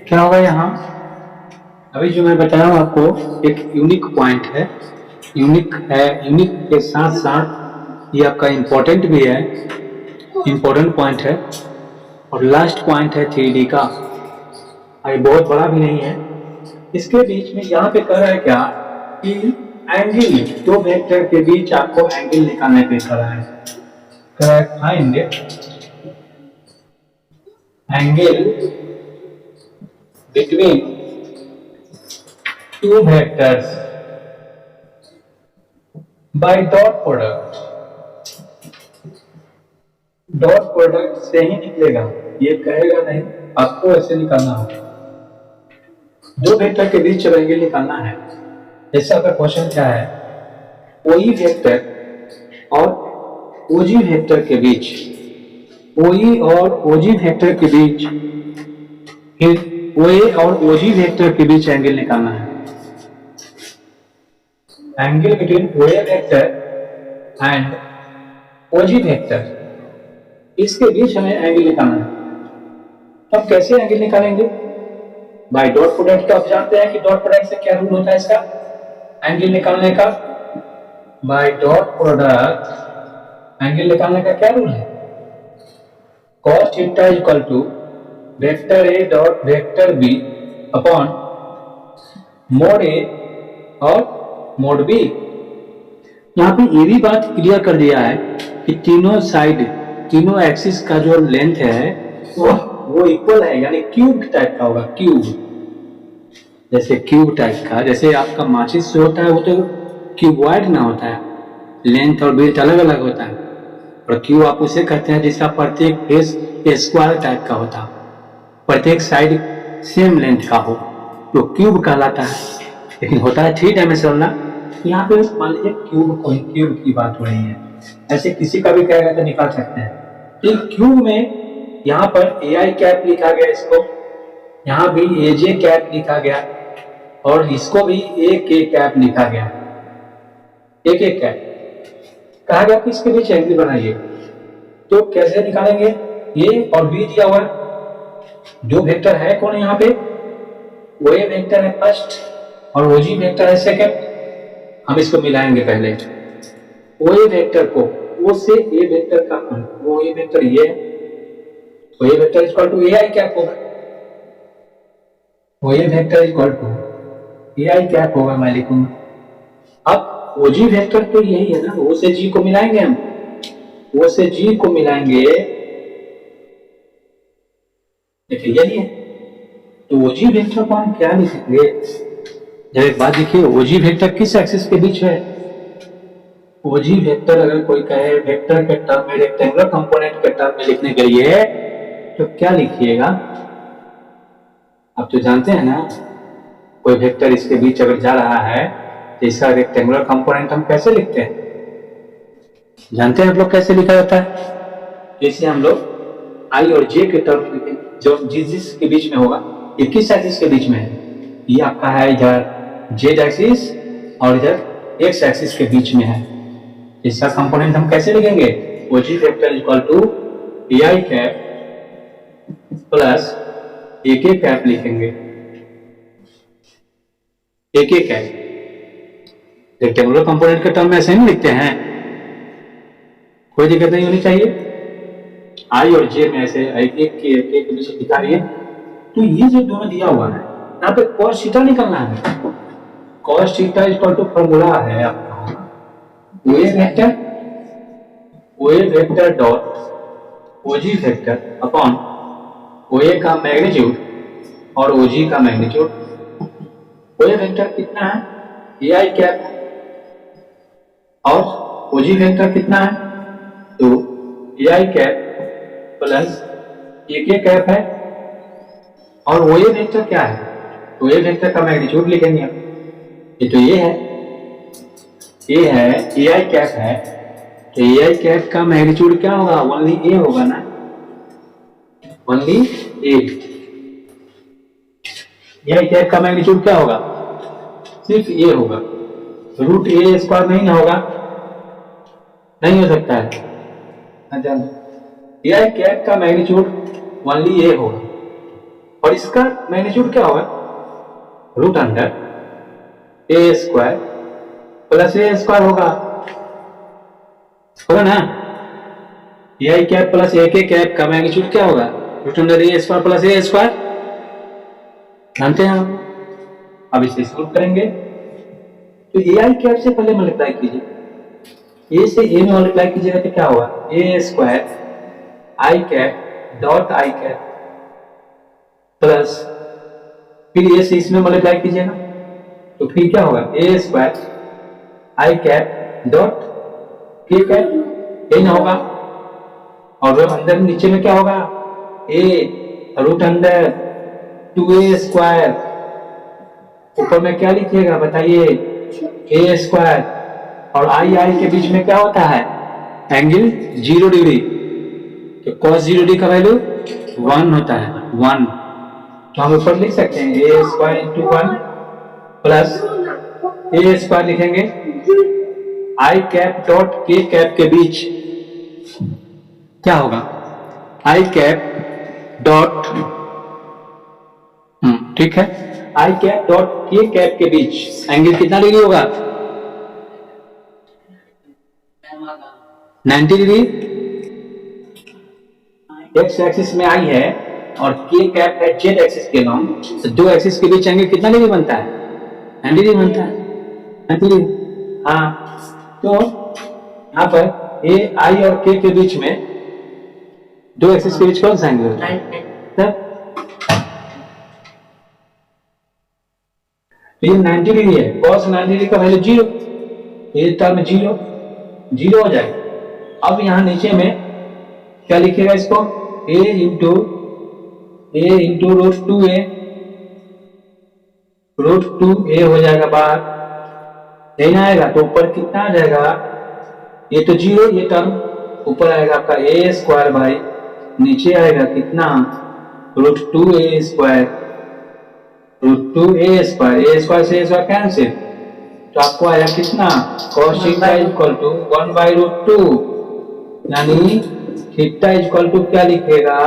क्या होगा यहाँ, अभी जो मैं बताया हूँ आपको एक यूनिक पॉइंट है, यूनिक है, यूनिक के साथ साथ ये आपका इम्पोर्टेंट भी है, इम्पोर्टेंट पॉइंट है, और लास्ट पॉइंट है 3D का, ये बहुत बड़ा भी नहीं है। इसके बीच में यहाँ पे कह रहा है क्या कि एंगल, दो वेक्टर के बीच आपको एंगल निकालने के लिए कह रहा है find angle between two vectors bye dot product. Dot product से ही निकलेगा, ये कहेगा नहीं, आपको ऐसे निकालना होगा। दो वेक्टर के बीच एंगल निकालना है। जैसे आपका क्वेश्चन क्या है, कोई वेक्टर और ओजी वेक्टर के बीच, ओई और ओजी वेक्टर के बीच, फिर ओए और ओजी वेक्टर के बीच एंगल निकालना है। एंगल बिटवीन ओए वेक्टर एंड ओजी वेक्टर, इसके बीच हमें एंगल निकालना है। अब कैसे एंगल निकालेंगे? बाय डॉट प्रोडक्ट का। आप जानते हैं कि डॉट प्रोडक्ट से क्या रूल होता है इसका एंगल निकालने का? बाय डॉट प्रोडक्ट एंगल निकालने का क्या रूल है? cos theta equal to vector A dot vector B upon mod A और मोड बी। यहाँ पे ये भी बात क्लियर कर दिया है कि तीनों साइड, तीनों एक्सिस का जो लेंथ है वो इक्वल है, यानी क्यूब टाइप का होगा, क्यूब, जैसे क्यूब टाइप का, जैसे आपका माचिस जो होता है वो तो क्यूबॉइड ना होता है, लेंथ और ब्रेथ अलग अलग होता है, और क्यूब आप उसे कहते हैं जिसका प्रत्येक फेस स्क्वायर टाइप का होता है, प्रत्येक साइड सेम लेंथ का हो, तो क्यूब कहलाता है। लेकिन होता है 3 डायमेंशनल ना, यहाँ पे मान लीजिए क्यूब की बात हो रही है, ऐसे किसी का भी कहेगा तो निकाल सकते हैं। तो क्यूब में यहाँ पर ए आई कैप लिखा गया, इसको यहाँ भी ए जे कैप लिखा गया, और इसको भी ए के कैप लिखा गया, एक एक कैप कहा गया कि इसके बीच एंगल बनाइए। तो कैसे निकालेंगे? ए और बी दिया हुआ, जो वेक्टर है कौन यहाँ पे, वो ए वेक्टर है फर्स्ट और ओजी वेक्टर है सेकंड। हम इसको मिलाएंगे पहले, ओ ए वेक्टर को ओ से ए वेक्टर का, वो ए वेक्टर ये, O A vector equal to A I cap होगा, O A vector equal to A I cap होगा, मैं लिखूंगा। अब ओजी वेक्टर तो यही है ना, ओ से जी को मिलाएंगे हम, ओ से जी को मिलाएंगे, देखिए यही है। तो ओजी वेक्टर को हम क्या लिखेंगे? जब एक बात देखिए, ओजी वेक्टर किस एक्सिस के बीच है? ओजी वेक्टर अगर कोई कहे वेक्टर के टर्म में, रेक्टेंगुलर कंपोनेंट के टर्म में लिखने के लिए, तो क्या लिखिएगा? आप तो जानते हैं ना, कोई वेक्टर इसके बीच अगर जा रहा है तो इसका रेक्टेंगुलर कंपोनेंट हम कैसे लिखते हैं? जानते हैं आप लोग कैसे लिखा जाता है? जैसे हम लोग आई और जे के टर्म लिखेंगे, जो जिस के बीच में होगा, ये किस एक्सिस के बीच में है? ये आपका है इधर जेड एक्सिस और इधर एक्स एक्सिस के बीच में है। इसका कंपोनेंट हम कैसे लिखेंगे? OG vector equal to A I cap plus A K cap लिखेंगे, A K cap. Rectangular component के टर्म में ऐसे नहीं लिखते हैं, कोई दिक्कत नहीं होनी चाहिए। आई और जे में ऐसे एक के बीच दिखा रही है। तो ये जो दोनों दिया हुआ है, यहाँ पे cos थीटा निकलना है। cos theta equal to formula है आपका OA vector dot OG vector upon OA का मैग्नीट्यूड और ओजी का मैग्नीट्यूड। ओए वेक्टर कितना है? ए आई कैप, और ओजी वेक्टर कितना है? तो ए I cap plus A K cap है, और वो ये वेक्टर क्या है, तो ये वेक्टर का मैग्नीट्यूड लिखेंगे हम। ये तो ये है ए आई कैप है, तो ए आई कैप का मैग्नीट्यूड क्या होगा, ओनली ए होगा ना, only A. A I cap का मैग्नीट्यूड क्या होगा, सिर्फ ए होगा, रूट ए स्क्वायर नहीं होगा, नहीं हो सकता है। अच्छा, ए आई कैप का मैग्नीट्यूड ओनली ए होगा, और इसका मैग्नीट्यूड क्या होगा, रूट अंडर ए स्क्वायर प्लस ए स्क्वायर होगा ना। ए I cap plus A K cap का मैग्नीट्यूड क्या होगा, रूट अंडर ए स्क्वायर प्लस ए स्क्वायर, जानते हैं हम। अब इसे सॉल्व करेंगे, तो ए आई कैप से पहले मल्टीप्लाई कीजिए, ए से ए में मल्टीप्लाई कीजिएगा तो क्या होगा, A square I cap dot I cap plus फिर ए से इसमें मल्टीप्लाई कीजिएगा तो फिर क्या होगा, A square I cap dot के कैप, ये ना होगा, और अंदर नीचे में क्या होगा, ए रूट अंडर 2a स्क्वायर, ऊपर में क्या लिखिएगा बताइए, ए स्क्वायर, और आई आई के बीच में क्या होता है, एंगल 0 डिग्री, तो cos 0 डिग्री का वैल्यू 1 होता है, 1, तो हम ऊपर लिख सकते हैं ए स्क्वायर इंटू 1 प्लस ए स्क्वायर लिखेंगे आई कैप डॉट के कैप के बीच क्या होगा, आई कैप डॉट, ठीक है, आई कैप डॉट के कैप के बीच एंगल कितना डिग्री होगा, 90 डिग्री। एक्स एक्सिस में आई है और के कैप है जेड एक्सिस के नाम, तो दो एक्सिस के बीच एंगल कितना डिग्री बनता है, 90 डिग्री बनता है, 90 डिग्री। हाँ, तो यहाँ पर ए आई और के बीच में दो एक्सिस के बीच कौन सा एंगल होता है, तो ये 90 डिग्री है, cos 90 डिग्री का वैल्यू 0, ये टर्म 0 हो जाएगा। अब यहाँ नीचे में क्या लिखेगा इसको, a इंटू रूट 2a हो जाएगा बाहर, नहीं आएगा तो ऊपर कितना आ जाएगा, ये तो 0, ये टर्म ऊपर आएगा आपका a स्क्वायर बाई नीचे आएगा कितना, root 2a square, root 2a square, a square से a स्क्वायर कैंसिल, तो आपको आया कितना, cos थीटा इक्वल टू 1/√2, यानी थीटा इक्वल टू क्या लिखेगा,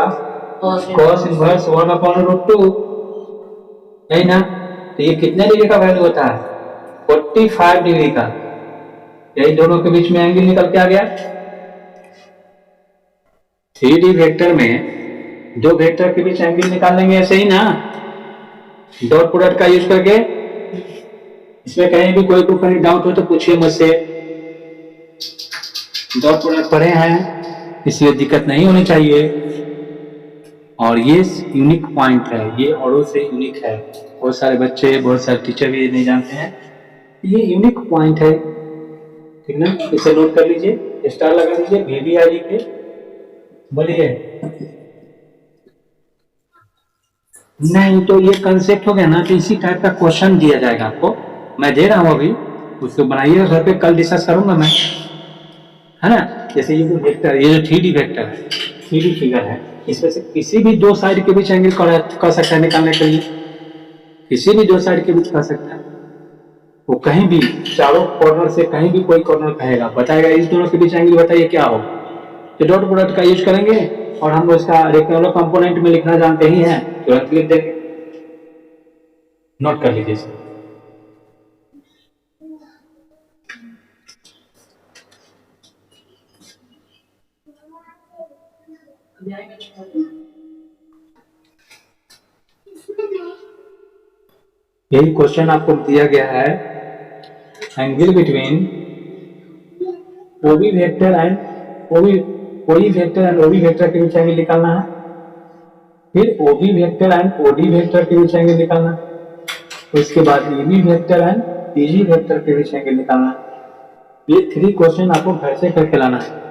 cos इनवर्स 1/√2, नहीं ना, तो ये कितने डिग्री का वैल्यू होता है, 45 डिग्री का, यही दोनों के बीच में एंगल निकल के आ गया। 3D वेक्टर में दो वेक्टर के बीच एंगल निकाल लेंगे ऐसे ही ना, डॉट प्रोडक्ट का यूज करके। इसमें कहीं भी कोई को कहीं डाउट हो तो पूछिए मुझसे, डॉट प्रोडक्ट पढ़े हैं इसलिए दिक्कत नहीं होनी चाहिए, और ये यूनिक पॉइंट है, ये औरों से यूनिक है, बहुत सारे बच्चे बहुत सारे टीचर भी नहीं जानते हैं, ये यूनिक पॉइंट है, ठीक ना, इसे नोट कर लीजिए, स्टार लगा लीजिए, VVID के, बोलिए। नहीं तो ये कंसेप्ट हो गया ना, तो इसी टाइप का क्वेश्चन दिया जाएगा आपको, मैं दे रहा हूं अभी, उसको बनाइएगा घर पे, कल डिस्कस करूंगा मैं, है ना। जैसे ये जो वेक्टर, ये जो 3D वेक्टर है, 3D फिगर है, इसमें से किसी भी दो साइड के बीच एंगल कर सकता है निकालने के लिए, किसी भी दो साइड के बीच कर सकता है, वो कहीं भी चारों कॉर्नर से कहीं भी कोई कॉर्नर कहेगा, बताएगा इस दोनों के बीच एंगल बताइए क्या हो, तो डॉट प्रोडक्ट का यूज करेंगे, और हम उसका रेक्टेंगुलर कंपोनेंट में लिखना जानते ही हैं, तुरंत लिख देंगे, नोट कर लीजिए इसे। यही क्वेश्चन आपको दिया गया है, angle between OB vector and OE vector के बीच एंगल निकालना है, फिर OB vector and OD vector के बीच एंगल निकालना है, उसके बाद EB vector and EG vector के बीच एंगल निकालना है। ये 3 क्वेश्चन आपको घर से करके लाना है।